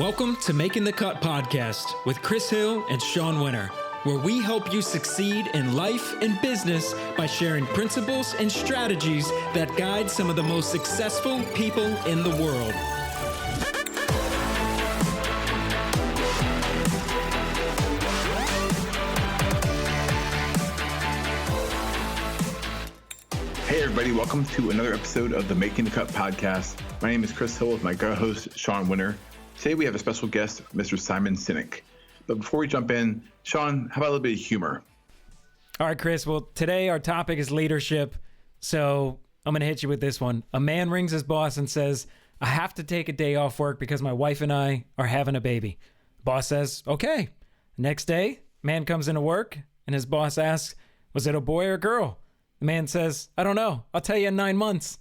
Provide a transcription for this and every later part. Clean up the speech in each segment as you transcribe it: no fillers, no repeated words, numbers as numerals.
Welcome to Making the Cut podcast with Chris Hill and Shawn, where we help you succeed in life and business by sharing principles and strategies that guide some of the most successful people in the world. Hey everybody, welcome to another episode of the Making the Cut podcast. My name is Chris Hill with my co-host Shawn. Today we have a special guest, Mr. Simon Sinek. But before we jump in, Shawn, how about a little bit of humor? All right, Chris. Well, today our topic is leadership. So I'm going to hit you with this one. A man rings his boss and says, I have to take a day off work because my wife and I are having a baby. Boss says, okay. Next day, man comes into work and his boss asks, was it a boy or a girl? The man says, I don't know. I'll tell you in 9 months.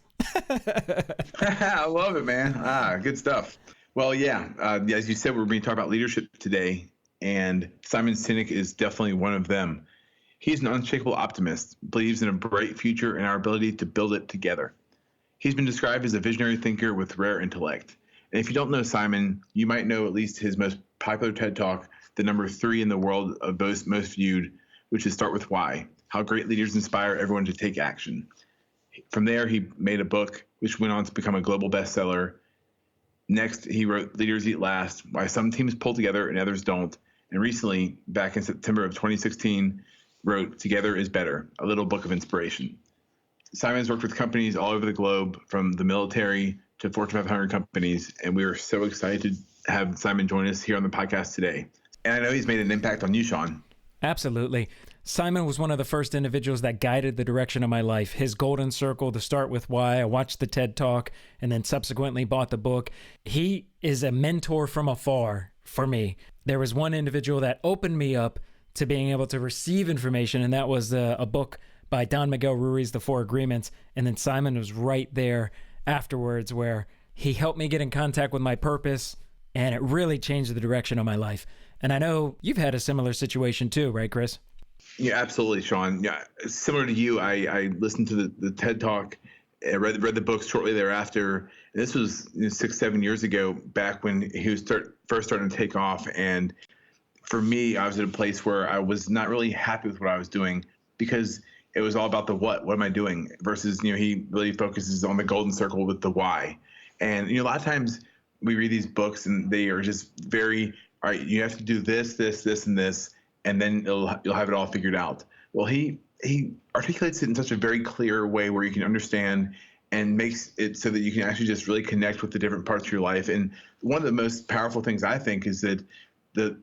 I love it, man. Good stuff. Well, as you said, we're going to talk about leadership today, and Simon Sinek is definitely one of them. He's an unshakable optimist, believes in a bright future and our ability to build it together. He's been described as a visionary thinker with rare intellect. And if you don't know Simon, you might know at least his most popular TED Talk, the number 3 in the world of most viewed, which is Start With Why, How Great Leaders Inspire Everyone to Take Action. From there, he made a book which went on to become a global bestseller. Next, he wrote Leaders Eat Last, Why Some Teams Pull Together and Others Don't. And recently, back in September of 2016, wrote Together is Better, a little book of inspiration. Simon's worked with companies all over the globe, from the military to Fortune 500 companies, and we are so excited to have Simon join us here on the podcast today. And I know he's made an impact on you, Shawn. Absolutely. Simon was one of the first individuals that guided the direction of my life. His golden circle to start with why. I watched the TED Talk and then subsequently bought the book. He is a mentor from afar for me. There was one individual that opened me up to being able to receive information, and that was a book by Don Miguel Ruiz, The 4 Agreements. And then Simon was right there afterwards, where he helped me get in contact with my purpose, and it really changed the direction of my life. And I know you've had a similar situation too, right, Chris? Yeah, absolutely, Shawn. Yeah, similar to you, I listened to the TED Talk, I read the book shortly thereafter. And this was 6-7 years ago, back when he was first starting to take off. And for me, I was at a place where I was not really happy with what I was doing, because it was all about the what am I doing, versus, he really focuses on the golden circle with the why. And, a lot of times we read these books and they are just very, all right, you have to do this, this, this, and this, and then you'll have it all figured out. Well, he articulates it in such a very clear way where you can understand, and makes it so that you can actually just really connect with the different parts of your life. And one of the most powerful things, I think, is that the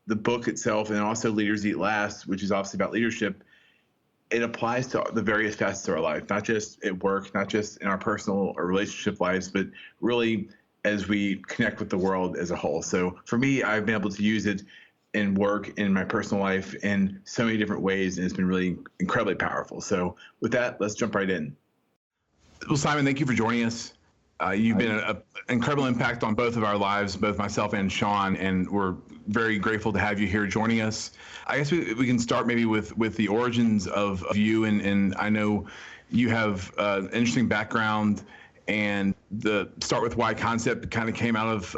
book itself, and also Leaders Eat Last, which is obviously about leadership, it applies to the various facets of our life, not just at work, not just in our personal or relationship lives, but really as we connect with the world as a whole. So for me, I've been able to use it in work, in my personal life, in so many different ways, and it's been really incredibly powerful. So with that, let's jump right in. Well, Simon, thank you for joining us. You've been an incredible impact on both of our lives, both myself and Shawn, and we're very grateful to have you here joining us. I guess we can start maybe with the origins of you, and I know you have an interesting background, and the Start With Why concept kind of came out of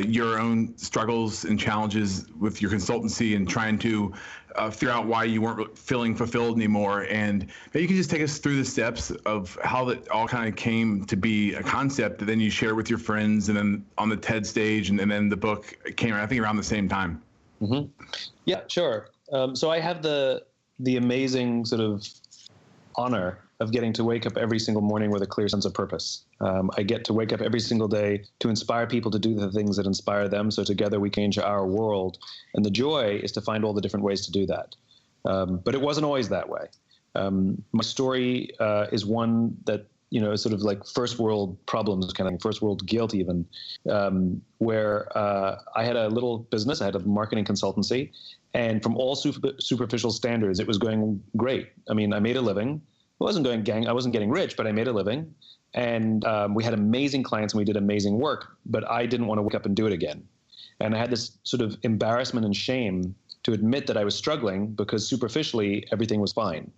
your own struggles and challenges with your consultancy and trying to figure out why you weren't feeling fulfilled anymore. And maybe you can just take us through the steps of how that all kind of came to be a concept that then you share with your friends, and then on the TED stage, and then the book came, I think, around the same time. Mm-hmm. Yeah, sure. So I have the amazing sort of honor of getting to wake up every single morning with a clear sense of purpose. I get to wake up every single day to inspire people to do the things that inspire them, so together we can change our world. And the joy is to find all the different ways to do that. But it wasn't always that way. My story is one that, is sort of like first world problems, kind of first world guilt even, where I had a little business. I had a marketing consultancy, and from all superficial standards, it was going great. I mean, I made a living. I wasn't getting rich, but I made a living. And we had amazing clients and we did amazing work, but I didn't want to wake up and do it again. And I had this sort of embarrassment and shame to admit that I was struggling, because superficially everything was fine,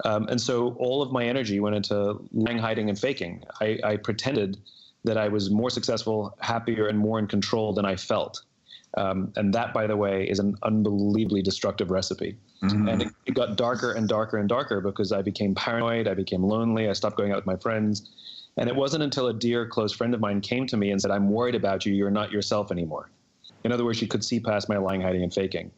And so all of my energy went into lying, hiding, and faking. I pretended that I was more successful, happier, and more in control than I felt. And that, by the way, is an unbelievably destructive recipe. And it got darker and darker and darker because I became paranoid, I became lonely, I stopped going out with my friends. And it wasn't until a dear close friend of mine came to me and said, "I'm worried about you, you're not yourself anymore." In other words, she could see past my lying, hiding, and faking.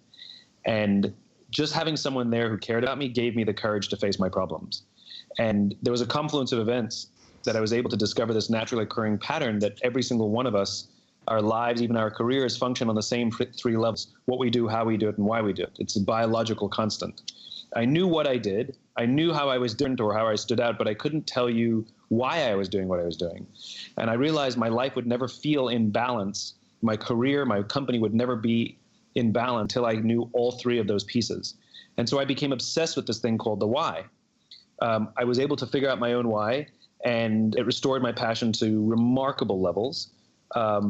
And just having someone there who cared about me gave me the courage to face my problems. And there was a confluence of events that I was able to discover this naturally occurring pattern that every single one of us, our lives, even our careers, function on the same three levels: what we do, how we do it, and why we do it. It's a biological constant. I knew what I did. I knew how I was different or how I stood out, but I couldn't tell you why I was doing what I was doing. And I realized my life would never feel in balance. My career, my company would never be in balance until I knew all three of those pieces. And so I became obsessed with this thing called the why. I was able to figure out my own why, and it restored my passion to remarkable levels.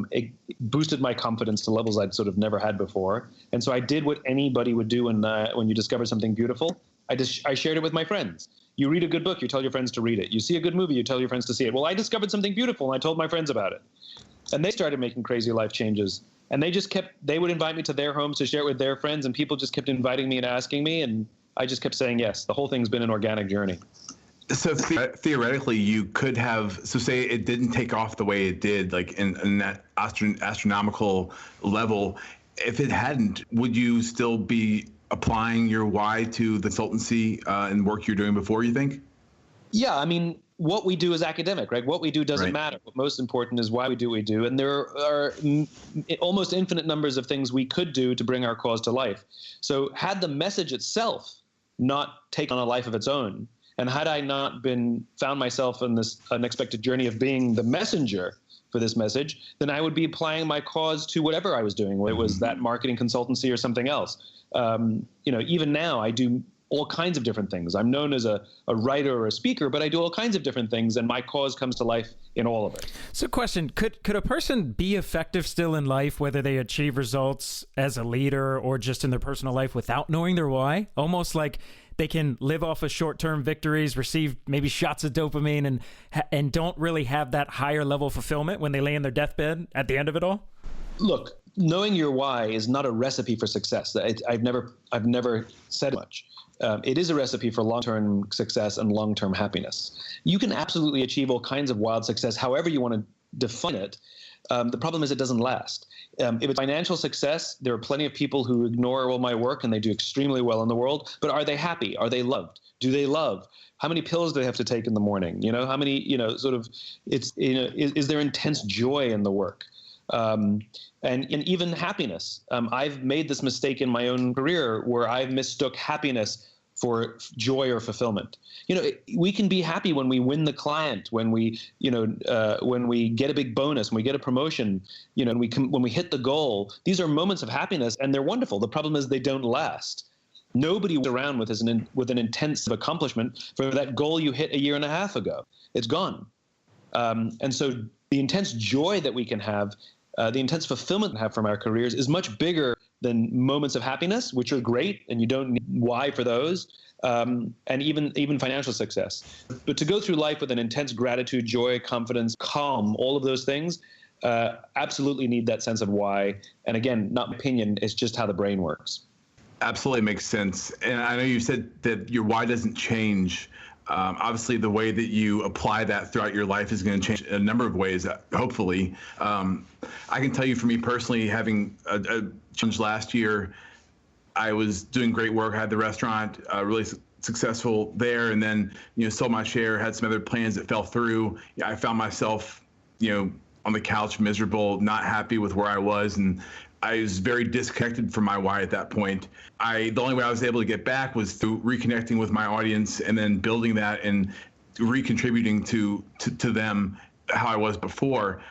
It boosted my confidence to levels I'd sort of never had before. And so I did what anybody would do when you discover something beautiful. I shared it with my friends. You read a good book, you tell your friends to read it. You see a good movie, you tell your friends to see it. Well, I discovered something beautiful, and I told my friends about it. And they started making crazy life changes. And they would invite me to their homes to share it with their friends, and people just kept inviting me and asking me, and I just kept saying yes. The whole thing's been an organic journey. So theoretically, you could have, so say it didn't take off the way it did, like in that astronomical level. If it hadn't, would you still be applying your why to the consultancy and work you're doing before, you think? Yeah, I mean, what we do is academic, right? What we do doesn't Right. matter. What most important is why we do what we do. And there are almost infinite numbers of things we could do to bring our cause to life. So had the message itself not taken on a life of its own, and had I not found myself in this unexpected journey of being the messenger for this message, then I would be applying my cause to whatever I was doing, whether it was that marketing consultancy or something else. Even now I do all kinds of different things. I'm known as a writer or a speaker, but I do all kinds of different things, and my cause comes to life in all of it. So question, could a person be effective still in life, whether they achieve results as a leader or just in their personal life, without knowing their why? Almost like they can live off of short-term victories, receive maybe shots of dopamine, and don't really have that higher level fulfillment when they lay in their deathbed at the end of it all? Look, knowing your why is not a recipe for success. I've never said much. It is a recipe for long-term success and long-term happiness. You can absolutely achieve all kinds of wild success, however you want to define it. The problem is it doesn't last. If it's financial success, there are plenty of people who ignore all my work and they do extremely well in the world. But are they happy? Are they loved? Do they love? How many pills do they have to take in the morning? How many, is there intense joy in the work? And even happiness. I've made this mistake in my own career where I've mistook happiness for joy or fulfillment. We can be happy when we win the client, when we get a big bonus, when we get a promotion, and when we hit the goal. These are moments of happiness, and they're wonderful. The problem is they don't last. Nobody was around with an intense accomplishment for that goal you hit a year and a half ago. It's gone. And so the intense joy that we can have, the intense fulfillment we have from our careers is much bigger than moments of happiness, which are great, and you don't need why for those, and even financial success. But to go through life with an intense gratitude, joy, confidence, calm, all of those things, absolutely need that sense of why. And again, not my opinion, it's just how the brain works. Absolutely makes sense. And I know you said that your why doesn't change. Obviously, the way that you apply that throughout your life is going to change in a number of ways, hopefully. I can tell you for me personally, having a challenge last year, I was doing great work. I had the restaurant, really successful there, and then sold my share, had some other plans that fell through. I found myself on the couch, miserable, not happy with where I was, and I was very disconnected from my why at that point. The only way I was able to get back was through reconnecting with my audience and then building that and recontributing to them how I was before.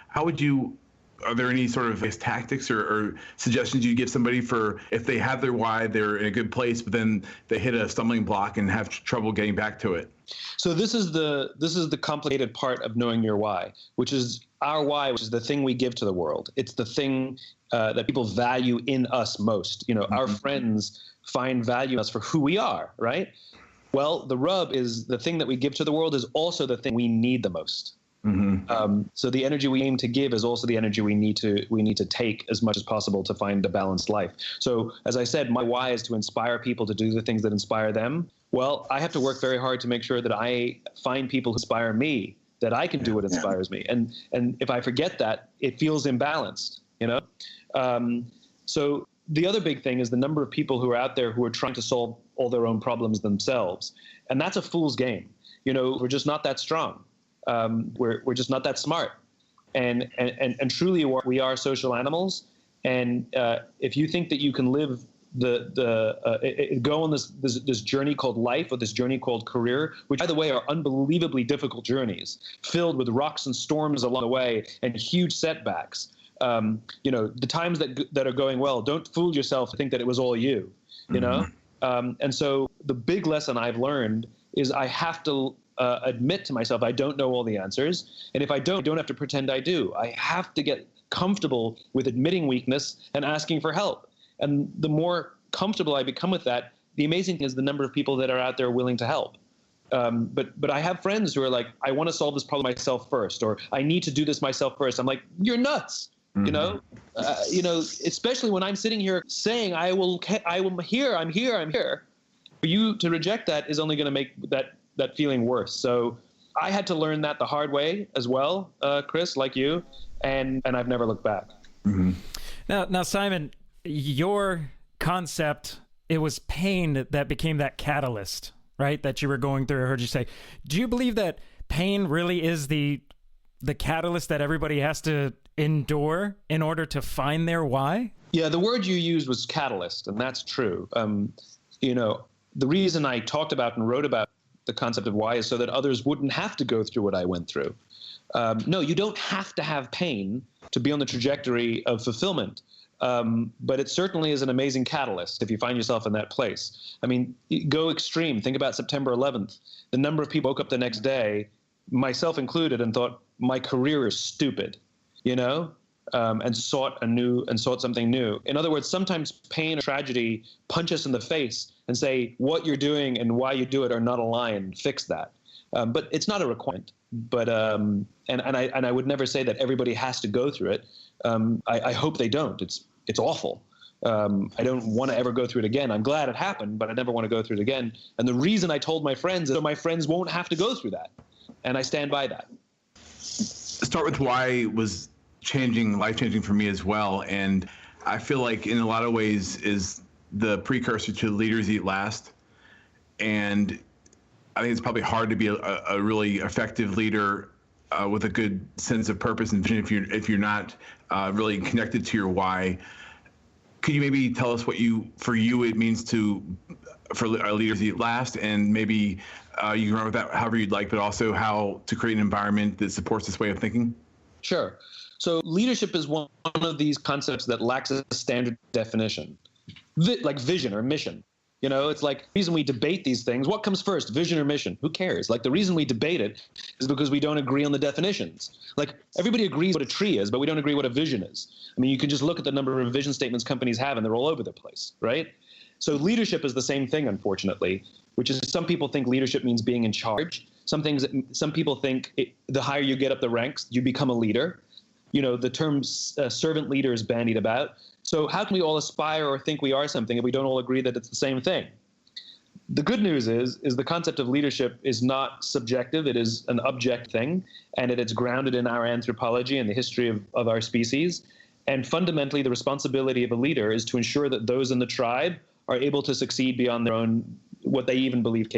Are there any sort of tactics or suggestions you give somebody for if they have their why, they're in a good place, but then they hit a stumbling block and have trouble getting back to it? So this is the complicated part of knowing your why, which is our why, which is the thing we give to the world. It's the thing that people value in us most. Our friends find value in us for who we are, right? Well, the rub is the thing that we give to the world is also the thing we need the most. So the energy we aim to give is also the energy we need to take as much as possible to find a balanced life. So as I said, my why is to inspire people to do the things that inspire them. Well, I have to work very hard to make sure that I find people who inspire me, that I can do what inspires me. And if I forget that, it feels imbalanced, you know? So the other big thing is the number of people who are out there who are trying to solve all their own problems themselves. And that's a fool's game. You know, we're just not that strong. We're just not that smart. And truly we are social animals. And if you think that you can live go on this journey called life, or this journey called career, which by the way are unbelievably difficult journeys, filled with rocks and storms along the way and huge setbacks. You know, the times that are going well, don't fool yourself to think that it was all you, you know? And so the big lesson I've learned is I have to admit to myself I don't know all the answers. And if I don't have to pretend I do. I have to get comfortable with admitting weakness and asking for help. And the more comfortable I become with that, the amazing thing is the number of people that are out there willing to help. But I have friends who are like, I want to solve this problem myself first, or I need to do this myself first. I'm like, you're nuts. You know, especially when I'm sitting here saying I will here. I'm here. For you to reject that is only going to make that feeling worse. So I had to learn that the hard way as well, Chris, like you, and I've never looked back. Now, Simon, your concept, it was pain that became that catalyst, right? That you were going through. I heard you say. Do you believe that pain really is the catalyst that everybody has to endure in order to find their why? Yeah, the word you used was catalyst, and that's true. You know, the reason I talked about and wrote about the concept of why is so that others wouldn't have to go through what I went through. No, you don't have to have pain to be on the trajectory of fulfillment. But it certainly is an amazing catalyst if you find yourself in that place. I mean, go extreme. Think about September 11th. The number of people woke up the next day, myself included, and thought, my career is stupid, you know, and sought something new. In other words, sometimes pain or tragedy punch us in the face and say, what you're doing and why you do it are not aligned. Fix that. But it's not a requirement. But and I would never say that everybody has to go through it. I hope they don't. It's awful. I don't want to ever go through it again. I'm glad it happened, but I never want to go through it again. And the reason I told my friends is so my friends won't have to go through that. And I stand by that. Start with why was life-changing for me as well. And I feel like in a lot of ways is the precursor to Leaders Eat Last. And I think it's probably hard to be a really effective leader with a good sense of purpose and vision if you're not really connected to your why. Could you maybe tell us what for you it means for Leaders Eat Last, and maybe you can run with that however you'd like, but also how to create an environment that supports this way of thinking? Sure. So leadership is one of these concepts that lacks a standard definition, like vision or mission. You know, it's like the reason we debate these things. What comes first, vision or mission? Who cares? Like the reason we debate it is because we don't agree on the definitions. Like everybody agrees what a tree is, but we don't agree what a vision is. I mean, you can just look at the number of vision statements companies have, and they're all over the place, right? So leadership is the same thing, unfortunately, which is some people think leadership means being in charge. Some people think the higher you get up the ranks, you become a leader. You know, the term servant leader is bandied about. So how can we all aspire or think we are something if we don't all agree that it's the same thing? The good news is the concept of leadership is not subjective. It is an object thing, and it's grounded in our anthropology and the history of our species. And fundamentally, the responsibility of a leader is to ensure that those in the tribe are able to succeed beyond their own, what they even believe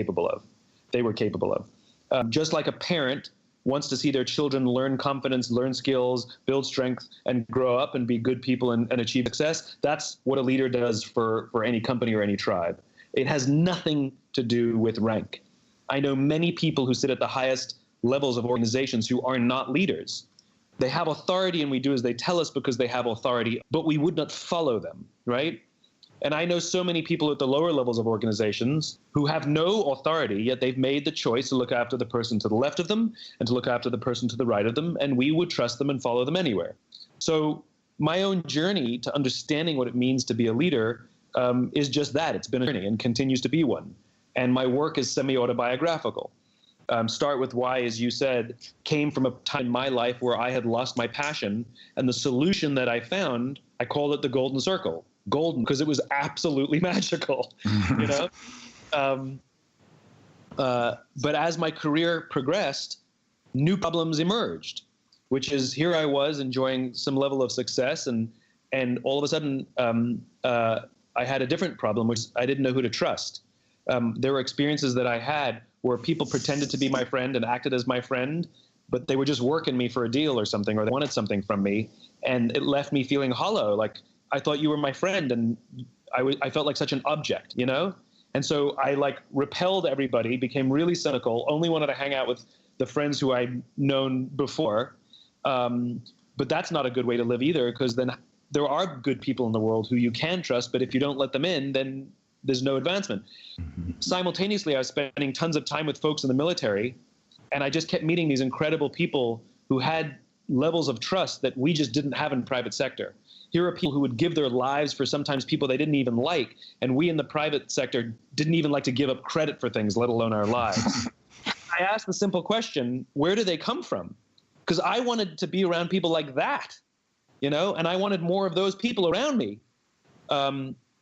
they were capable of. Just like a parent wants to see their children learn confidence, learn skills, build strength, and grow up and be good people and achieve success, that's what a leader does for any company or any tribe. It has nothing to do with rank. I know many people who sit at the highest levels of organizations who are not leaders. They have authority, and we do as they tell us because they have authority, but we would not follow them, right? And I know so many people at the lower levels of organizations who have no authority, yet they've made the choice to look after the person to the left of them and to look after the person to the right of them, and we would trust them and follow them anywhere. So my own journey to understanding what it means to be a leader is just that. It's been a journey and continues to be one. And my work is semi-autobiographical. Start with Why, as you said, came from a time in my life where I had lost my passion. And the solution that I found, I called it the golden circle. Golden, because it was absolutely magical, you know? But as my career progressed, new problems emerged, which is here I was enjoying some level of success. And all of a sudden, I had a different problem, which is I didn't know who to trust. There were experiences that I had where people pretended to be my friend and acted as my friend, but they were just working me for a deal or something, or they wanted something from me. And it left me feeling hollow. Like, I thought you were my friend, and I felt like such an object, you know? And so I repelled everybody, became really cynical, only wanted to hang out with the friends who I'd known before. But that's not a good way to live either, because then there are good people in the world who you can trust, but if you don't let them in, then there's no advancement. Simultaneously, I was spending tons of time with folks in the military, and I just kept meeting these incredible people who had levels of trust that we just didn't have in the private sector. Here are people who would give their lives for sometimes people they didn't even like, and we in the private sector didn't even like to give up credit for things, let alone our lives. I asked the simple question, where do they come from? Because I wanted to be around people like that, you know, and I wanted more of those people around me.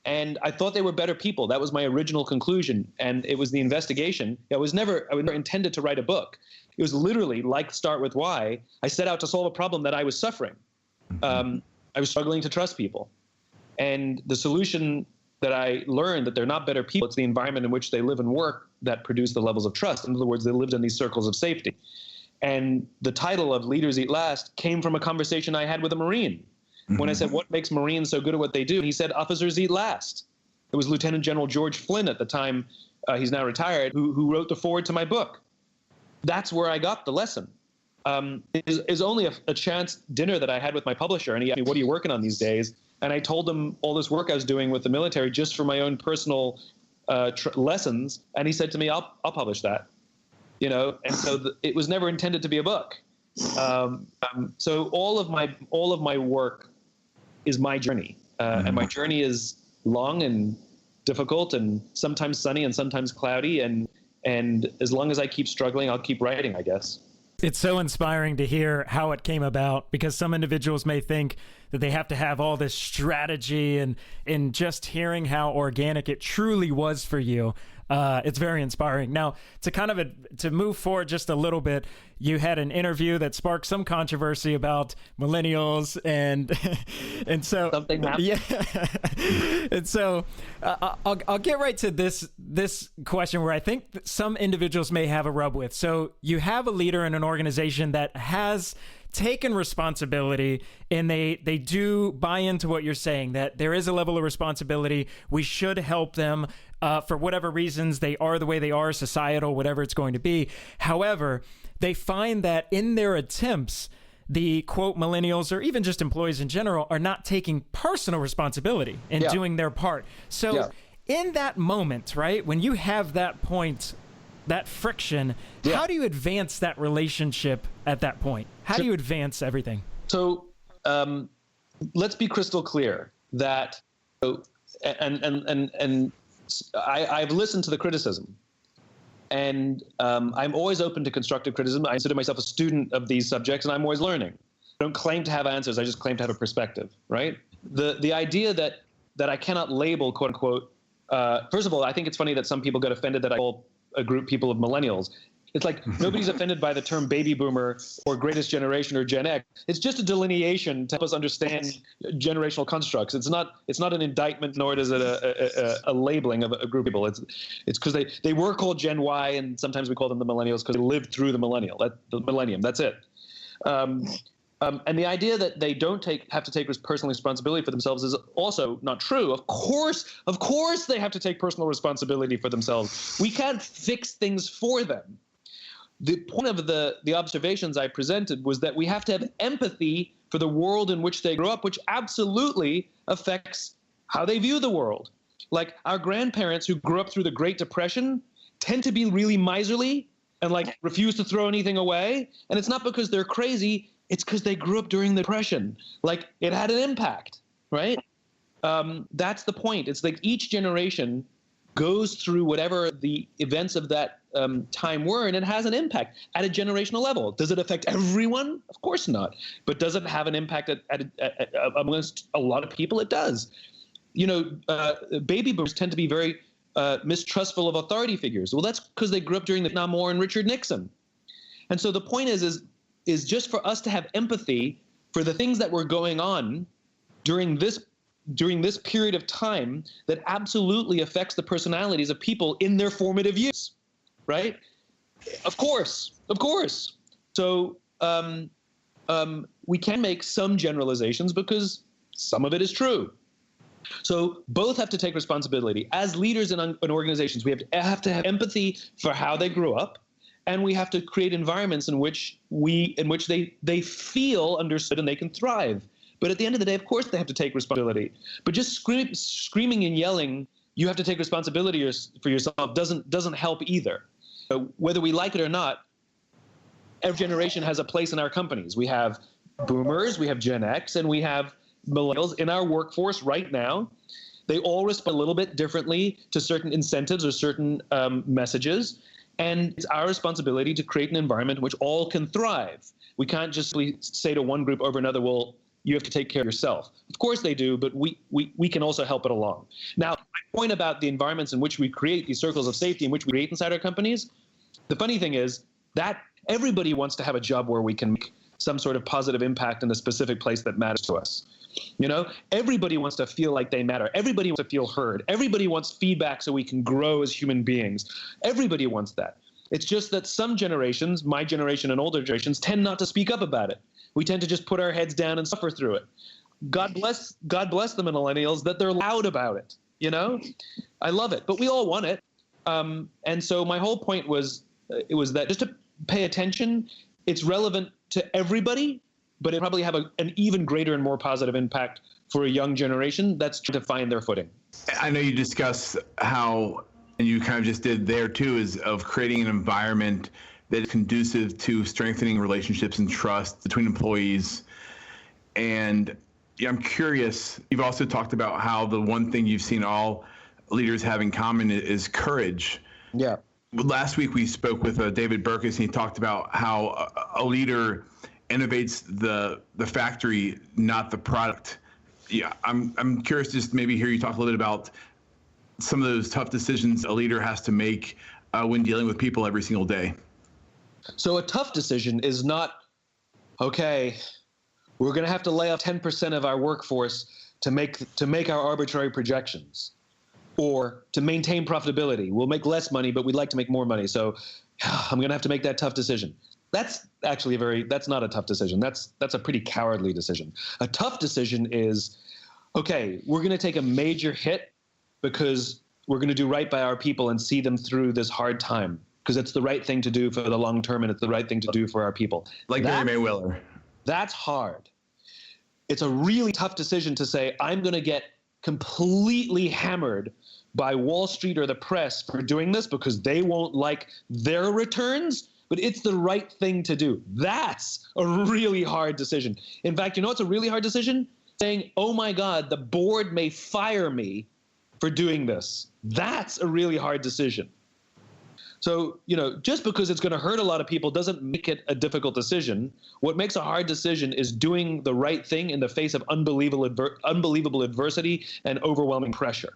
And I thought they were better people. That was my original conclusion. And it was the investigation. I was never intended to write a book. It was literally like Start With Why. I set out to solve a problem that I was suffering. I was struggling to trust people. And the solution that I learned that they're not better people, it's the environment in which they live and work that produce the levels of trust. In other words, they lived in these circles of safety. And the title of Leaders Eat Last came from a conversation I had with a Marine. When I said, what makes Marines so good at what they do? He said, officers eat last. It was Lieutenant General George Flynn at the time, he's now retired, who wrote the foreword to my book. That's where I got the lesson. Is only a chance dinner that I had with my publisher, and he asked me, what are you working on these days? And I told him all this work I was doing with the military just for my own personal lessons, and he said to me, I'll publish that. You know, and so it was never intended to be a book. So all of my work is my journey, and my journey is long and difficult, and sometimes sunny and sometimes cloudy. And as long as I keep struggling, I'll keep writing, I guess. It's so inspiring to hear how it came about, because some individuals may think that they have to have all this strategy, and just hearing how organic it truly was for you, it's very inspiring. Now, to move forward just a little bit, you had an interview that sparked some controversy about millennials, and so something happened. Yeah, and so I'll get right to this question where I think some individuals may have a rub with. So you have a leader in an organization that has taken responsibility, and they do buy into what you're saying, that there is a level of responsibility. We should help them for whatever reasons they are the way they are, societal, whatever it's going to be. However, they find that in their attempts, the quote millennials, or even just employees in general, are not taking personal responsibility in doing their part. So in that moment, right, when you have that point, that friction, how do you advance that relationship at that point? How do you advance everything? So let's be crystal clear that, I've listened to the criticism, and I'm always open to constructive criticism. I consider myself a student of these subjects, and I'm always learning. I don't claim to have answers. I just claim to have a perspective, right? The idea that I cannot label, quote unquote, first of all, I think it's funny that some people get offended that I call a group people of millennials. It's like nobody's offended by the term baby boomer or greatest generation or Gen X. It's just a delineation to help us understand generational constructs. It's not an indictment, nor is it a labeling of a group of people. It's because they were called Gen Y, and sometimes we call them the millennials because they lived through the millennium. That's it. And the idea that they don't have to take personal responsibility for themselves is also not true. Of course they have to take personal responsibility for themselves. We can't fix things for them. The point of the observations I presented was that we have to have empathy for the world in which they grew up, which absolutely affects how they view the world. Like our grandparents who grew up through the Great Depression tend to be really miserly and refuse to throw anything away. And it's not because they're crazy. It's because they grew up during the Depression. It had an impact, right? That's the point. It's like each generation goes through whatever the events of that time were, and it has an impact at a generational level. Does it affect everyone? Of course not. But does it have an impact amongst a lot of people? It does. Baby boomers tend to be very mistrustful of authority figures. Well, that's because they grew up during the Vietnam War and Richard Nixon. And so the point is just for us to have empathy for the things that were going on during this period of time that absolutely affects the personalities of people in their formative years, right? Of course. So we can make some generalizations because some of it is true. So both have to take responsibility. As leaders in organizations, we have to have empathy for how they grew up, and we have to create environments in which they feel understood and they can thrive. But at the end of the day, of course, they have to take responsibility. But just screaming and yelling, you have to take responsibility for yourself doesn't help either. Whether we like it or not, every generation has a place in our companies. We have boomers, we have Gen X, and we have millennials in our workforce right now. They all respond a little bit differently to certain incentives or certain messages. And it's our responsibility to create an environment in which all can thrive. We can't just say to one group over another, well, you have to take care of yourself. Of course they do, but we can also help it along. Now, my point about the environments in which we create these circles of safety, in which we create inside our companies, the funny thing is that everybody wants to have a job where we can make some sort of positive impact in a specific place that matters to us. Everybody wants to feel like they matter. Everybody wants to feel heard. Everybody wants feedback so we can grow as human beings. Everybody wants that. It's just that some generations, my generation and older generations, tend not to speak up about it. We tend to just put our heads down and suffer through it. God bless the millennials that they're loud about it. I love it, but we all want it. And so my whole point was that just to pay attention. It's relevant to everybody, but it probably have an even greater and more positive impact for a young generation that's trying to find their footing. I know you discuss how, and you kind of just did there too, is of creating an environment that is conducive to strengthening relationships and trust between employees. And I'm curious, you've also talked about how the one thing you've seen all leaders have in common is courage. Yeah. Last week we spoke with David Burkus, and he talked about how a leader innovates the factory, not the product. Yeah, I'm curious just maybe hear you talk a little bit about some of those tough decisions a leader has to make when dealing with people every single day. So a tough decision is not, okay, we're going to have to lay off 10% of our workforce to make our arbitrary projections, or to maintain profitability. We'll make less money, but we'd like to make more money. So I'm going to have to make that tough decision. That's actually that's not a tough decision. That's a pretty cowardly decision. A tough decision is, okay, we're going to take a major hit because we're going to do right by our people and see them through this hard time, because it's the right thing to do for the long term, and it's the right thing to do for our people. Like Mary May Willer. That's hard. It's a really tough decision to say, I'm going to get completely hammered by Wall Street or the press for doing this because they won't like their returns, but it's the right thing to do. That's a really hard decision. In fact, it's a really hard decision? Saying, oh my God, the board may fire me for doing this. That's a really hard decision. So, just because it's going to hurt a lot of people doesn't make it a difficult decision. What makes a hard decision is doing the right thing in the face of unbelievable adversity and overwhelming pressure.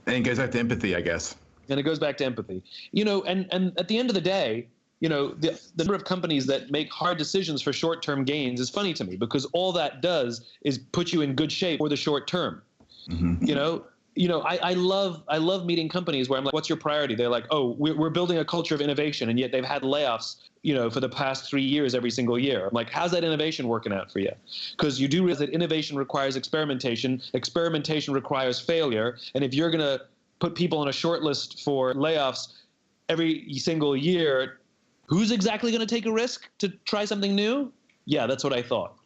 And it goes back to empathy, I guess. And it goes back to empathy. And at the end of the day, the number of companies that make hard decisions for short-term gains is funny to me, because all that does is put you in good shape for the short term. Mm-hmm. I love meeting companies where I'm like, what's your priority? They're like, oh, we're building a culture of innovation, and yet they've had layoffs, for the past 3 years every single year. I'm like, how's that innovation working out for you? Because you do realize that innovation requires experimentation. Experimentation requires failure. And if you're going to put people on a short list for layoffs every single year, who's exactly going to take a risk to try something new? Yeah, that's what I thought,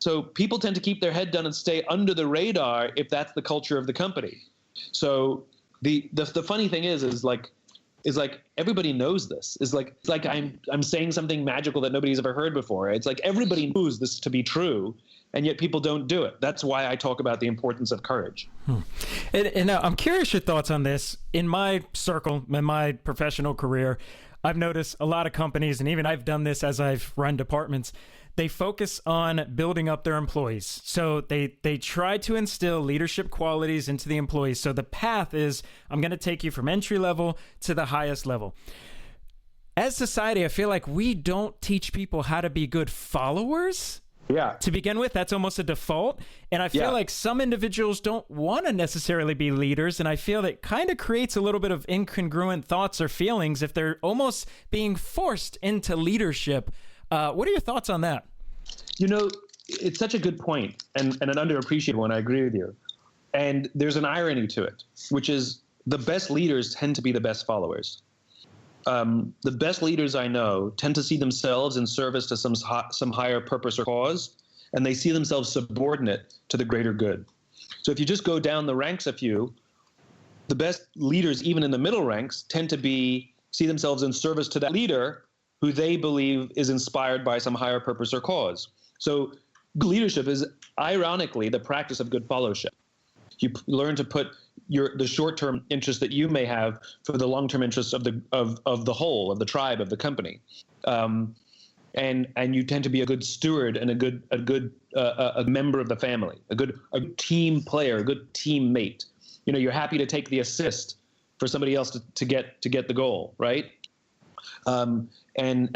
So people tend to keep their head down and stay under the radar if that's the culture of the company. So the funny thing is like, is like everybody knows this. It's like I'm saying something magical that nobody's ever heard before. It's like everybody knows this to be true, and yet people don't do it. That's why I talk about the importance of courage. And I'm curious your thoughts on this. In my circle, in my professional career, I've noticed a lot of companies, and even I've done this as I've run departments, they focus on building up their employees. So they try to instill leadership qualities into the employees. So the path is, I'm going to take you from entry level to the highest level. As society, I feel like we don't teach people how to be good followers. Yeah. To begin with, that's almost a default. And I feel like some individuals don't want to necessarily be leaders. And I feel that kind of creates a little bit of incongruent thoughts or feelings if they're almost being forced into leadership. What are your thoughts on that? You know, it's such a good point and an underappreciated one. I agree with you. And there's an irony to it, which is the best leaders tend to be the best followers. The best leaders I know tend to see themselves in service to some higher purpose or cause, and they see themselves subordinate to the greater good. So if you just go down the ranks a few, the best leaders, even in the middle ranks, tend to see themselves in service to that leader who they believe is inspired by some higher purpose or cause. So good leadership is, ironically, the practice of good fellowship. You learn to put the short-term interest that you may have for the long-term interests of the whole, of the tribe, of the company, and you tend to be a good steward and a member of the family, a team player, a good teammate. You know, you're happy to take the assist for somebody else to get the goal, right? And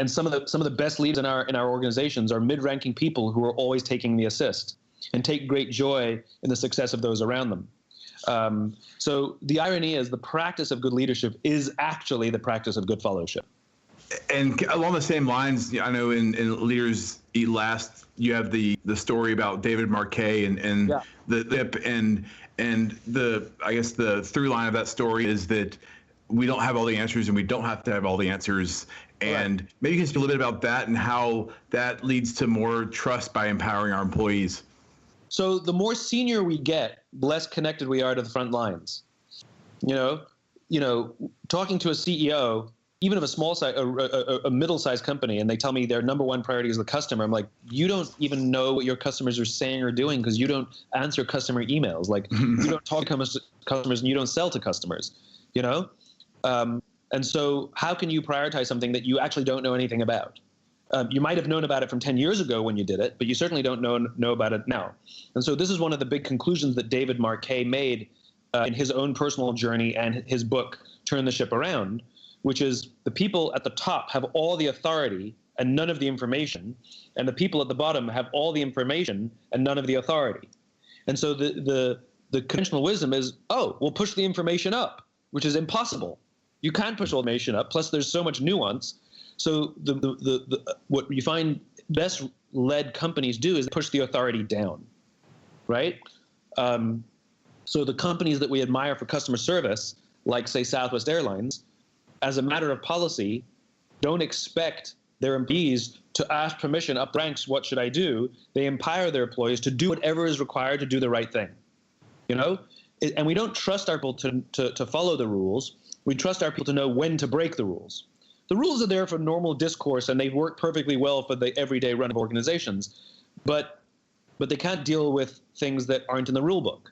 some of the best leaders in our organizations are mid-ranking people who are always taking the assist and take great joy in the success of those around them. So the irony is the practice of good leadership is actually the practice of good fellowship. And along the same lines, I know in Leaders Eat Last, you have the story about David Marquet and the I guess the through line of that story is that we don't have all the answers and we don't have to have all the answers. And maybe you can speak a little bit about that and how that leads to more trust by empowering our employees. So the more senior we get, the less connected we are to the front lines. You know, talking to a CEO, even of a small size, a middle-sized company, and they tell me their number one priority is the customer. I'm like, you don't even know what your customers are saying or doing because you don't answer customer emails. Like, you don't talk to customers and you don't sell to customers. You know, and so how can you prioritize something that you actually don't know anything about? You might have known about it from 10 years ago when you did it, but you certainly don't know about it now. And so this is one of the big conclusions that David Marquet made in his own personal journey and his book, Turn the Ship Around, which is the people at the top have all the authority and none of the information, and the people at the bottom have all the information and none of the authority. And so the conventional wisdom is, we'll push the information up, which is impossible. You can't push all the information up, plus there's so much nuance. So what you find best led companies do is push the authority down, right? So the companies that we admire for customer service, like say Southwest Airlines, as a matter of policy, don't expect their employees to ask permission up the ranks, what should I do? They empower their employees to do whatever is required to do the right thing, you know? And we don't trust our people to follow the rules. We trust our people to know when to break the rules. The rules are there for normal discourse, and they work perfectly well for the everyday run of organizations, but they can't deal with things that aren't in the rule book,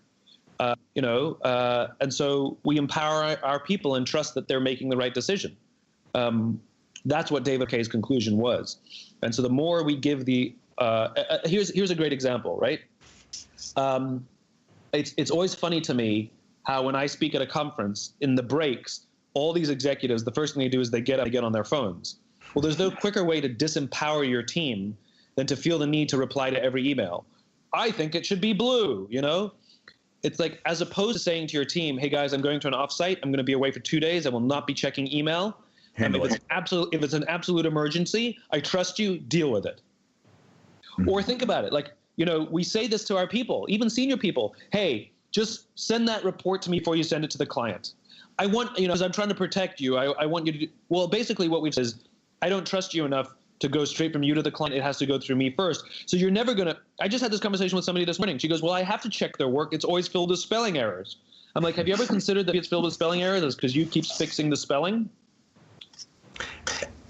and so we empower our people and trust that they're making the right decision. That's what David Kay's conclusion was, and so the more we give here's a great example, right? It's always funny to me how when I speak at a conference in the breaks, all these executives, the first thing they do is they get up and get on their phones. Well, there's no quicker way to disempower your team than to feel the need to reply to every email. I think it should be blue, you know? It's like, as opposed to saying to your team, hey guys, I'm going to an offsite. I'm going to be away for 2 days. I will not be checking email. If it's an absolute emergency, I trust you, deal with it. Mm-hmm. Or think about it. Like, you know, we say this to our people, even senior people. Hey, just send that report to me before you send it to the client. I want, as I'm trying to protect you, I want you to do, well, basically what we've said is, I don't trust you enough to go straight from you to the client. It has to go through me first. So you're never going to, I just had this conversation with somebody this morning. She goes, well, I have to check their work. It's always filled with spelling errors. I'm like, have you ever considered that it's filled with spelling errors? It's because you keep fixing the spelling?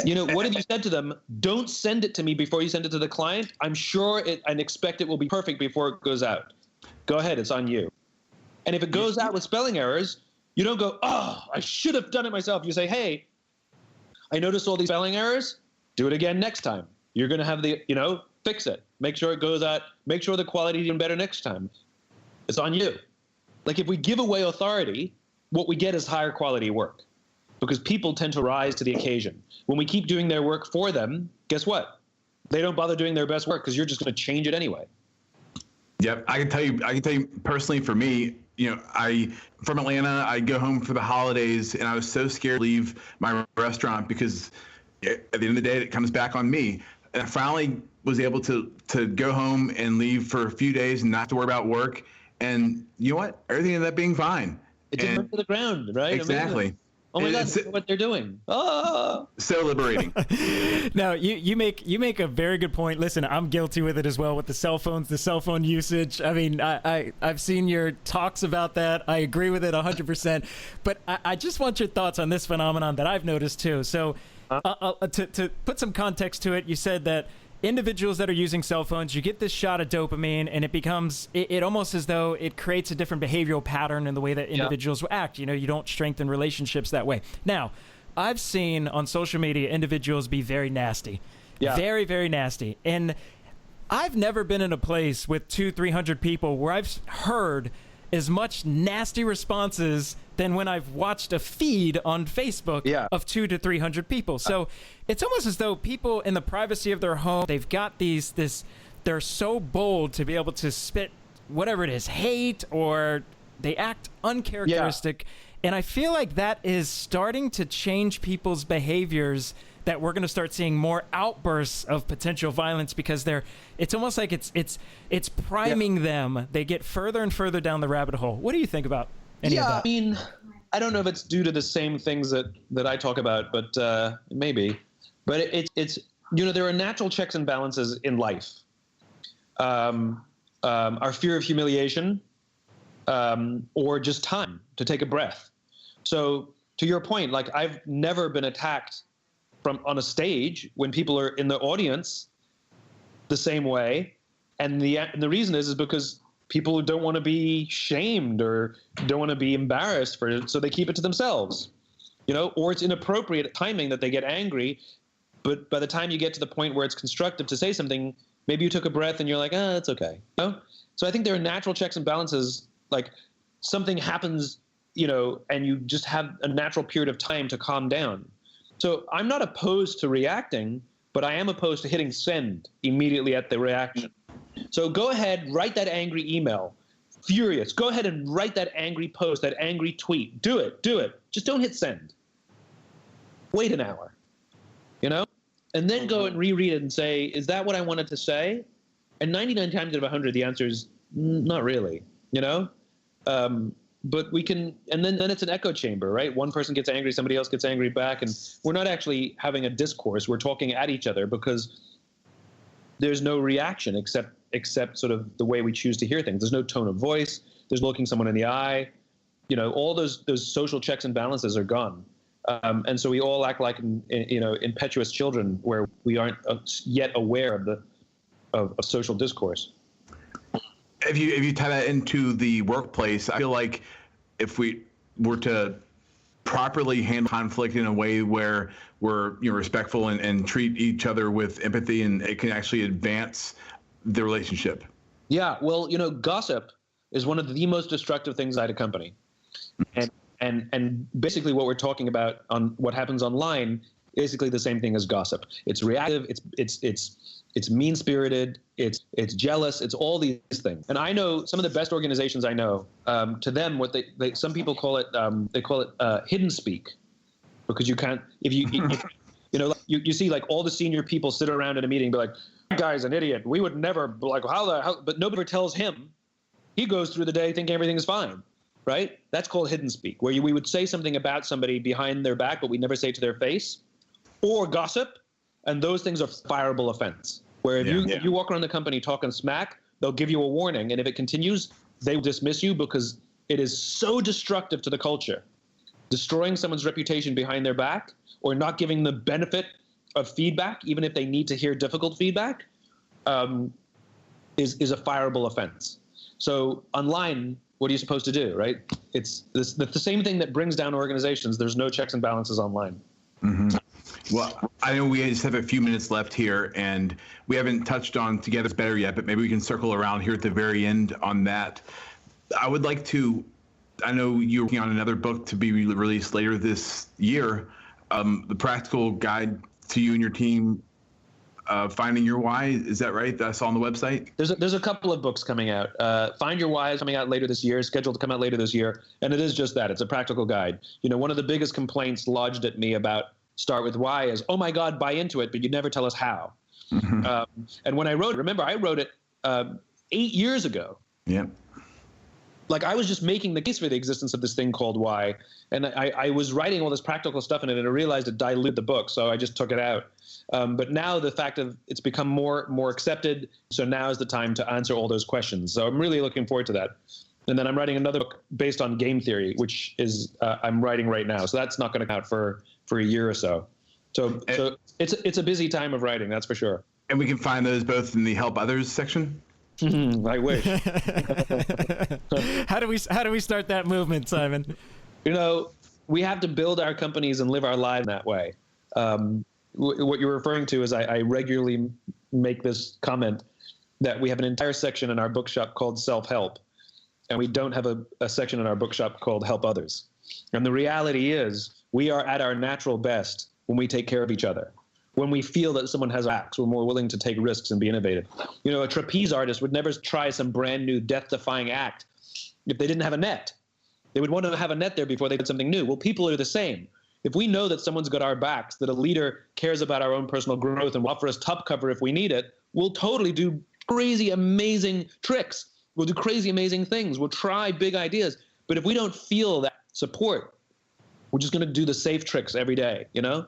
What have you said to them? Don't send it to me before you send it to the client. I'm sure and expect it will be perfect before it goes out. Go ahead, it's on you. And if it goes out with spelling errors, you don't go, oh, I should have done it myself. You say, hey, I noticed all these spelling errors. Do it again next time. You're going to have fix it. Make sure it goes out. Make sure the quality is even better next time. It's on you. Like if we give away authority, what we get is higher quality work because people tend to rise to the occasion. When we keep doing their work for them, guess what? They don't bother doing their best work because you're just going to change it anyway. Yep. I can tell you personally, for me, from Atlanta, I go home for the holidays and I was so scared to leave my restaurant because at the end of the day, it comes back on me. And I finally was able to go home and leave for a few days and not have to worry about work. And you know what? Everything ended up being fine. It didn't run to the ground, right? Exactly. Oh my God, look what they're doing. Oh. So liberating. No, you make a very good point. Listen, I'm guilty with it as well with the cell phones, the cell phone usage. I mean, I've seen your talks about that. I agree with it 100%. But I just want your thoughts on this phenomenon that I've noticed too. So to put some context to it, you said that individuals that are using cell phones, you get this shot of dopamine and it becomes it almost as though it creates a different behavioral pattern in the way that individuals will act. You don't strengthen relationships that way. Now, I've seen on social media individuals be very nasty, very, very nasty. And I've never been in a place with 200-300 people where I've heard as much nasty responses than when I've watched a feed on Facebook of 200 to 300 people. So it's almost as though people in the privacy of their home, they've got they're so bold to be able to spit whatever it is, hate, or they act uncharacteristic. And I feel like that is starting to change people's behaviors, that we're going to start seeing more outbursts of potential violence because it's almost like it's priming them. They get further and further down the rabbit hole. What do you think about any of that? I mean, I don't know if it's due to the same things that I talk about, but maybe. But it's there are natural checks and balances in life. Our fear of humiliation, or just time to take a breath. So to your point, like I've never been attacked on a stage when people are in the audience the same way. And the reason is because people don't want to be shamed or don't want to be embarrassed for it. So they keep it to themselves, or it's inappropriate timing that they get angry. But by the time you get to the point where it's constructive to say something, maybe you took a breath and you're like, it's okay. So I think there are natural checks and balances, like something happens, and you just have a natural period of time to calm down. So I'm not opposed to reacting, but I am opposed to hitting send immediately at the reaction. So go ahead, write that angry email, furious. Go ahead and write that angry post, that angry tweet. Do it. Just don't hit send. Wait an hour, and then go and reread it and say, is that what I wanted to say? And 99 times out of 100, the answer is not really, But we can, and then it's an echo chamber, right? One person gets angry, somebody else gets angry back, and we're not actually having a discourse. We're talking at each other because there's no reaction except sort of the way we choose to hear things. There's no tone of voice. There's looking someone in the eye. All those social checks and balances are gone, and so we all act like impetuous children where we aren't yet aware of social discourse. If you tie that into the workplace, I feel like if we were to properly handle conflict in a way where we're respectful and treat each other with empathy, and it can actually advance the relationship. Yeah, well, gossip is one of the most destructive things at a company, and basically what we're talking about on what happens online, basically the same thing as gossip. It's reactive. It's mean-spirited, it's jealous, it's all these things. And I know some of the best organizations I know, to them, what they some people call it, they call it hidden speak, because you can't, if you see like all the senior people sit around in a meeting and be like, that guy's an idiot, we would never, like, but nobody ever tells him. He goes through the day thinking everything is fine, right? That's called hidden speak, where we would say something about somebody behind their back, but we never say it to their face, or gossip, and those things are fireable offense. Where if you walk around the company talking smack, they'll give you a warning. And if it continues, they will dismiss you because it is so destructive to the culture. Destroying someone's reputation behind their back or not giving the benefit of feedback, even if they need to hear difficult feedback, is a fireable offense. So online, what are you supposed to do, right? It's the same thing that brings down organizations. There's no checks and balances online. Mm-hmm. Well, I know we just have a few minutes left here, and we haven't touched on Together's Better yet, but maybe we can circle around here at the very end on that. I would like to, I know you're working on another book to be released later this year, the practical guide to you and your team finding your why. Is that right? That's on the website? There's a couple of books coming out. Find Your Why is coming out later this year, scheduled to come out later this year. And it is just that. It's a practical guide. You know, one of the biggest complaints lodged at me about Start With Why is, oh my God, buy into it, but you never tell us how. Mm-hmm. And when I wrote it, remember, I wrote it 8 years ago. Yeah. Like I was just making the case for the existence of this thing called Why. And I was writing all this practical stuff in it, and I realized it diluted the book. So I just took it out. But now the fact of it's become more accepted. So now is the time to answer all those questions. So I'm really looking forward to that. And then I'm writing another book based on game theory, which is I'm writing right now. So that's not going to count for a year or so. So it's a busy time of writing, that's for sure. And we can find those both in the Help Others section. I wish. How do we start that movement, Simon? You know, we have to build our companies and live our lives that way. What you're referring to is I regularly make this comment that we have an entire section in our bookshop called Self-Help, and we don't have a section in our bookshop called Help Others. And the reality is we are at our natural best when we take care of each other. When we feel that someone has acts, we're more willing to take risks and be innovative. You know, a trapeze artist would never try some brand new death-defying act if they didn't have a net. They would want to have a net there before they did something new. Well, people are the same. If we know that someone's got our backs, that a leader cares about our own personal growth and will offer us top cover if we need it, we'll totally do crazy, amazing tricks. We'll do crazy, amazing things. We'll try big ideas. But if we don't feel that support, we're just going to do the safe tricks every day, you know?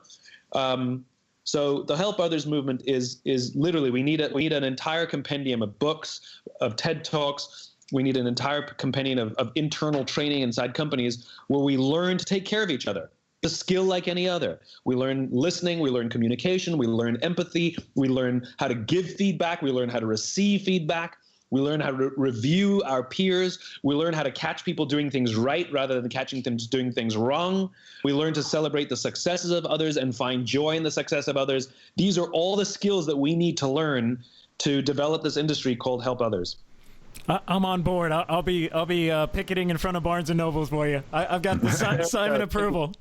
So the Help Others movement is literally we need an entire compendium of books, of TED Talks. We need an entire compendium of internal training inside companies where we learn to take care of each other. A skill like any other. We learn listening, we learn communication, we learn empathy, we learn how to give feedback, we learn how to receive feedback. We learn how to review our peers. We learn how to catch people doing things right rather than catching them doing things wrong. We learn to celebrate the successes of others and find joy in the success of others. These are all the skills that we need to learn to develop this industry called Help Others. I'm on board. I'll be picketing in front of Barnes and Nobles for you. I've got the Simon approval.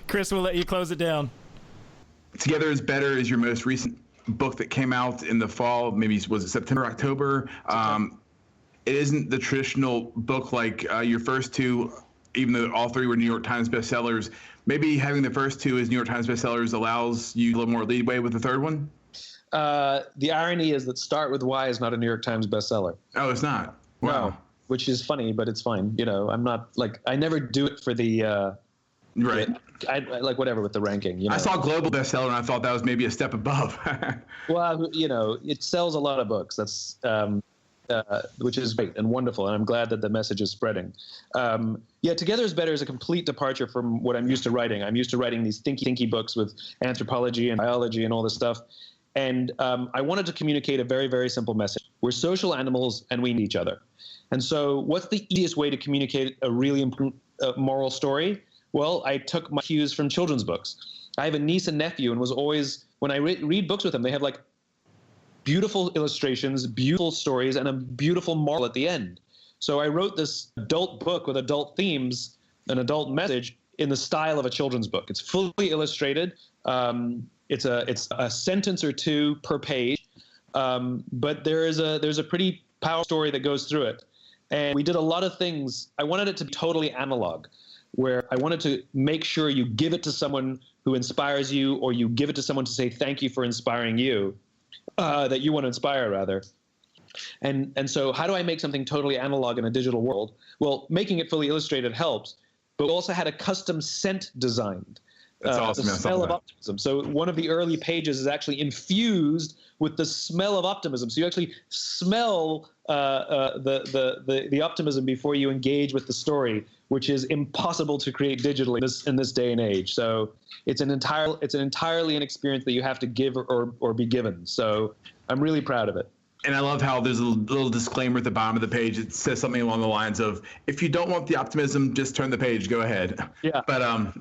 Chris, we'll let you close it down. Together is Better is your most recent book that came out in the fall, maybe was it September, October? It isn't the traditional book like your first two, even though all three were New York Times bestsellers. Maybe having the first two as New York Times bestsellers allows you a little more leadway with the third one? The irony is that Start With Why is not a New York Times bestseller. Oh, it's not? Wow. No, which is funny, but it's fine. You know, I'm not like, I never do it for the... Right. I like whatever with the ranking. You know? I saw global bestseller and I thought that was maybe a step above. Well, you know, it sells a lot of books. That's which is great and wonderful, and I'm glad that the message is spreading. Yeah, Together is Better is a complete departure from what I'm used to writing. I'm used to writing these thinky books with anthropology and biology and all this stuff. And I wanted to communicate a very, very simple message. We're social animals and we need each other. And so what's the easiest way to communicate a really important moral story? Well, I took my cues from children's books. I have a niece and nephew, and was always, when I read books with them, they have like beautiful illustrations, beautiful stories, and a beautiful moral at the end. So I wrote this adult book with adult themes, an adult message in the style of a children's book. It's fully illustrated. It's a sentence or two per page, but there's a pretty powerful story that goes through it. And we did a lot of things. I wanted it to be totally analog, where I wanted to make sure you give it to someone who inspires you, or you give it to someone to say thank you for inspiring you, that you want to inspire, rather. And so how do I make something totally analog in a digital world? Well, making it fully illustrated helps, but we also had a custom scent designed. That's awesome. The smell of optimism. So one of the early pages is actually infused with the smell of optimism. So you actually smell the optimism before you engage with the story, which is impossible to create digitally in this day and age. So it's entirely an experience that you have to give or be given. So I'm really proud of it. And I love how there's a little disclaimer at the bottom of the page. It says something along the lines of, if you don't want the optimism, just turn the page, go ahead. Yeah. But well,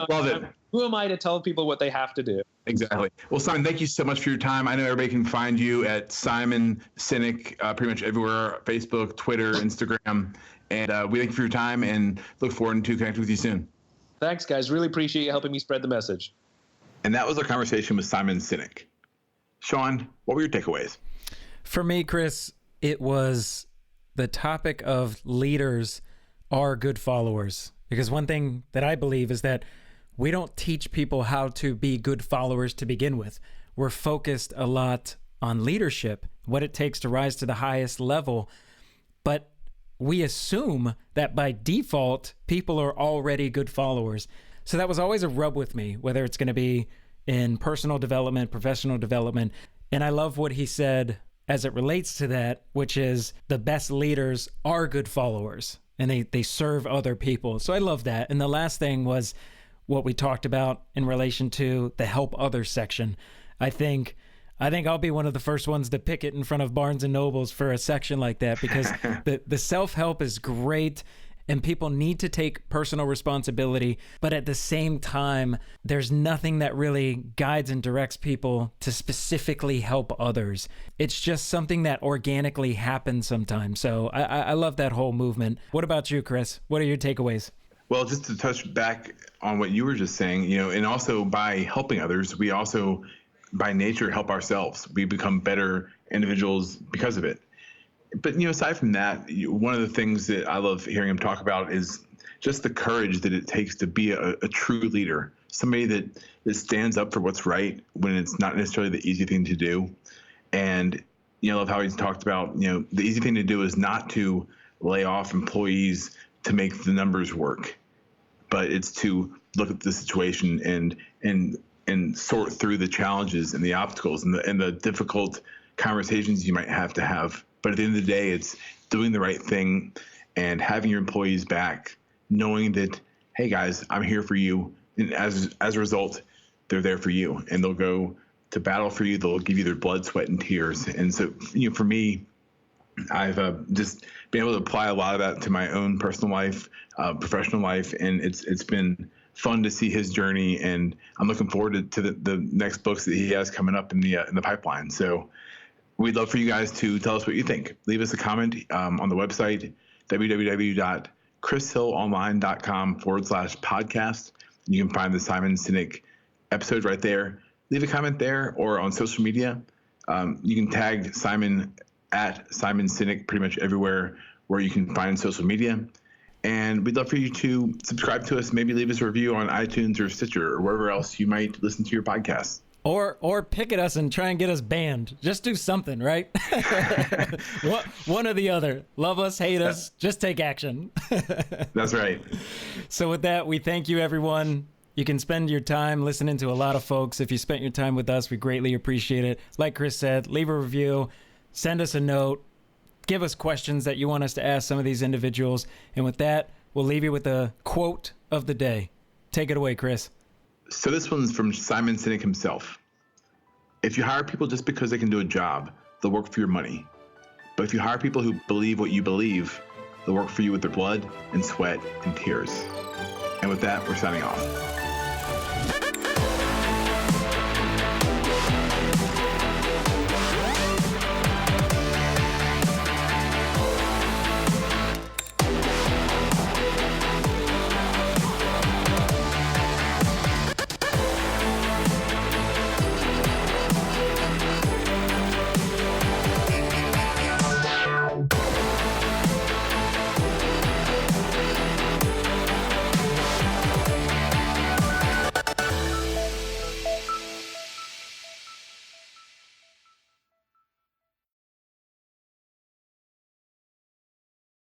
love it. Who am I to tell people what they have to do? Exactly. Well, Simon, thank you so much for your time. I know everybody can find you at Simon Sinek pretty much everywhere, Facebook, Twitter, Instagram. And we thank you for your time and look forward to connecting with you soon. Thanks, guys. Really appreciate you helping me spread the message. And that was our conversation with Simon Sinek. Shawn, what were your takeaways? For me, Chris, it was the topic of leaders are good followers. Because one thing that I believe is that we don't teach people how to be good followers to begin with. We're focused a lot on leadership, what it takes to rise to the highest level. But we assume that by default, people are already good followers. So that was always a rub with me, whether it's going to be in personal development, professional development. And I love what he said as it relates to that, which is the best leaders are good followers and they serve other people. So I love that. And the last thing was what we talked about in relation to the help others section. I think I'll be one of the first ones to picket in front of Barnes and Nobles for a section like that, because the self-help is great and people need to take personal responsibility. But at the same time, there's nothing that really guides and directs people to specifically help others. It's just something that organically happens sometimes. So I love that whole movement. What about you, Chris? What are your takeaways? Well, just to touch back on what you were just saying, and also by helping others, we also by nature help ourselves. We become better individuals because of it. But aside from that, one of the things that I love hearing him talk about is just the courage that it takes to be a true leader, somebody that stands up for what's right when it's not necessarily the easy thing to do. And I love how he's talked about the easy thing to do is not to lay off employees to make the numbers work, but it's to look at the situation and sort through the challenges and the obstacles and the difficult conversations you might have to have. But at the end of the day, it's doing the right thing and having your employees back, knowing that, hey guys, I'm here for you. And as a result, they're there for you and they'll go to battle for you. They'll give you their blood, sweat, and tears. And so, for me, I've just been able to apply a lot of that to my own personal life, professional life, and it's been fun to see his journey. And I'm looking forward to the next books that he has coming up in the pipeline. So we'd love for you guys to tell us what you think. Leave us a comment on the website, www.chrishillonline.com/podcast. You can find the Simon Sinek episode right there. Leave a comment there or on social media. You can tag Simon at Simon Sinek pretty much everywhere where you can find social media. And we'd love for you to subscribe to us, maybe leave us a review on iTunes or Stitcher or wherever else you might listen to your podcast. Or pick at us and try and get us banned. Just do something, right? One or the other. Love us, hate us, just take action. That's right. So with that, we thank you, everyone. You can spend your time listening to a lot of folks. If you spent your time with us, we greatly appreciate it. Like Chris said, leave a review, send us a note, give us questions that you want us to ask some of these individuals. And with that, we'll leave you with a quote of the day. Take it away, Chris. So this one's from Simon Sinek himself. If you hire people just because they can do a job, they'll work for your money. But if you hire people who believe what you believe, they'll work for you with their blood and sweat and tears. And with that, we're signing off.